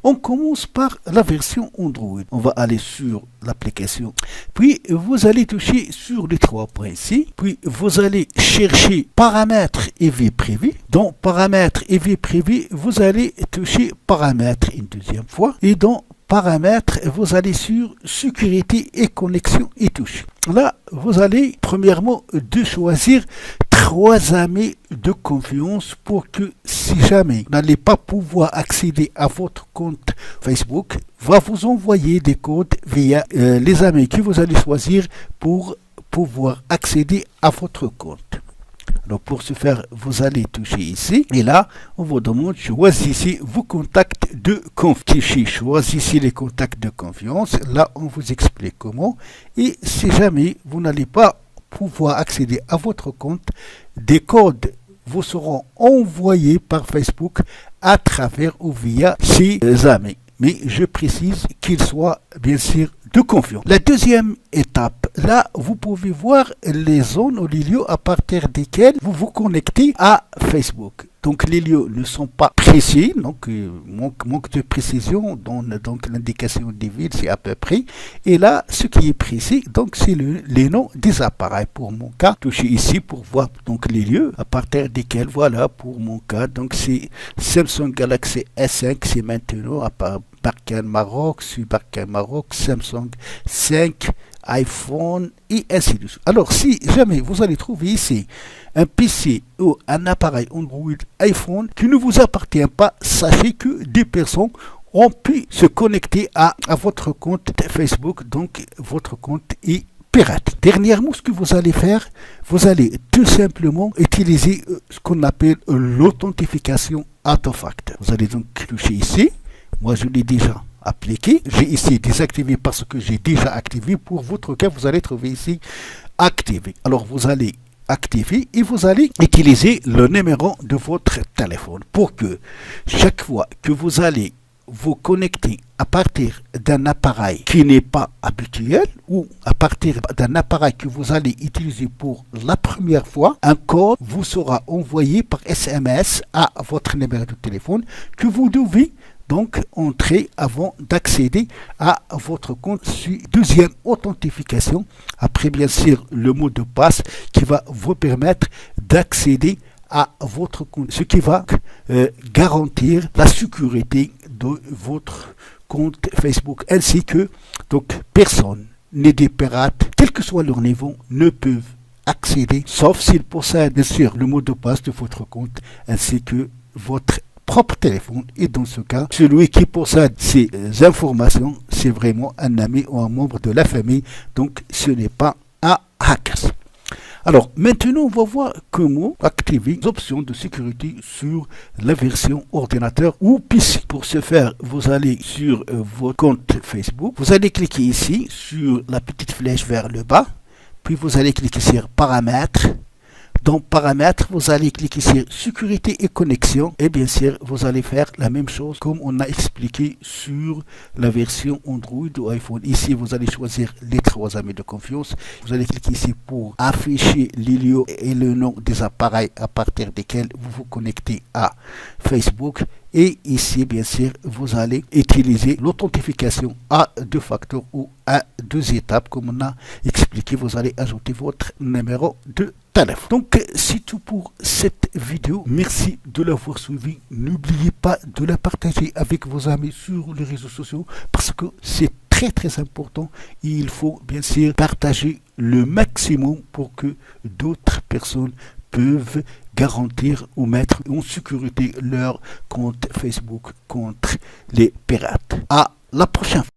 On commence par la version Android. On va aller sur l'application. Puis, vous allez toucher sur les 3 points ici. Puis, vous allez chercher paramètres et vie privée. Dans paramètres et vie privée, vous allez toucher paramètres une deuxième fois. Et dans paramètres, vous allez sur sécurité et connexion et touche. Là, vous allez premièrement de choisir 3 amis de confiance pour que si jamais vous n'allez pas pouvoir accéder à votre compte Facebook, va vous envoyer des codes via les amis que vous allez choisir pour pouvoir accéder à votre compte. Donc pour ce faire, vous allez toucher ici et là, on vous demande choisissez vos contacts de confiance. Choisissez les contacts de confiance. Là, on vous explique comment. Et si jamais vous n'allez pas pouvoir accéder à votre compte, des codes vous seront envoyés par Facebook à travers ou via ces amis. Mais je précise qu'ils soient bien sûr de confiance. La deuxième étape, là, vous pouvez voir les zones ou les lieux à partir desquels vous vous connectez à Facebook. Donc les lieux ne sont pas précis, donc manque de précision, donc l'indication des villes c'est à peu près. Et là, ce qui est précis, donc c'est les noms des appareils. Pour mon cas, touchez ici pour voir donc les lieux à partir desquels, voilà, pour mon cas, donc c'est Samsung Galaxy S5, c'est maintenant à Barkhane Maroc, sur Barkhane Maroc, Samsung 5, iPhone et ainsi de suite. Alors si jamais vous allez trouver ici un PC ou un appareil Android iPhone qui ne vous appartient pas, sachez que des personnes ont pu se connecter à votre compte Facebook, donc votre compte est pirate. Dernièrement, ce que vous allez faire, vous allez tout simplement utiliser ce qu'on appelle l'authentification artefact. Vous allez donc toucher ici. Moi, je l'ai déjà appliqué. J'ai ici désactivé parce que j'ai déjà activé. Pour votre cas, vous allez trouver ici activé. Alors, vous allez activer et vous allez utiliser le numéro de votre téléphone pour que chaque fois que vous allez vous connecter à partir d'un appareil qui n'est pas habituel ou à partir d'un appareil que vous allez utiliser pour la première fois, un code vous sera envoyé par SMS à votre numéro de téléphone que vous devez donc entrer avant d'accéder à votre compte. Sur deuxième authentification, après bien sûr le mot de passe qui va vous permettre d'accéder à votre compte, ce qui va garantir la sécurité de votre compte Facebook, ainsi que donc personne ni des pirates, quel que soit leur niveau, ne peuvent accéder, sauf s'ils possèdent bien sûr le mot de passe de votre compte ainsi que votre propre téléphone. Et dans ce cas, celui qui possède ces informations, c'est vraiment un ami ou un membre de la famille, donc ce n'est pas un hacker. Alors, maintenant, on va voir comment activer les options de sécurité sur la version ordinateur ou PC. Pour ce faire, vous allez sur votre compte Facebook. Vous allez cliquer ici sur la petite flèche vers le bas. Puis, vous allez cliquer sur Paramètres. Dans Paramètres, vous allez cliquer sur Sécurité et connexion. Et bien sûr, vous allez faire la même chose comme on a expliqué sur la version Android ou iPhone. Ici, vous allez choisir les 3 amis de confiance. Vous allez cliquer ici pour afficher les lieux et le nom des appareils à partir desquels vous vous connectez à Facebook. Et ici, bien sûr, vous allez utiliser l'authentification à 2 facteurs ou à 2 étapes. Comme on a expliqué, vous allez ajouter votre numéro de téléphone. Donc, c'est tout pour cette vidéo. Merci de l'avoir suivi. N'oubliez pas de la partager avec vos amis sur les réseaux sociaux parce que c'est très important. Et il faut bien sûr partager le maximum pour que d'autres personnes peuvent garantir ou mettre en sécurité leur compte Facebook contre les pirates. À la prochaine fois.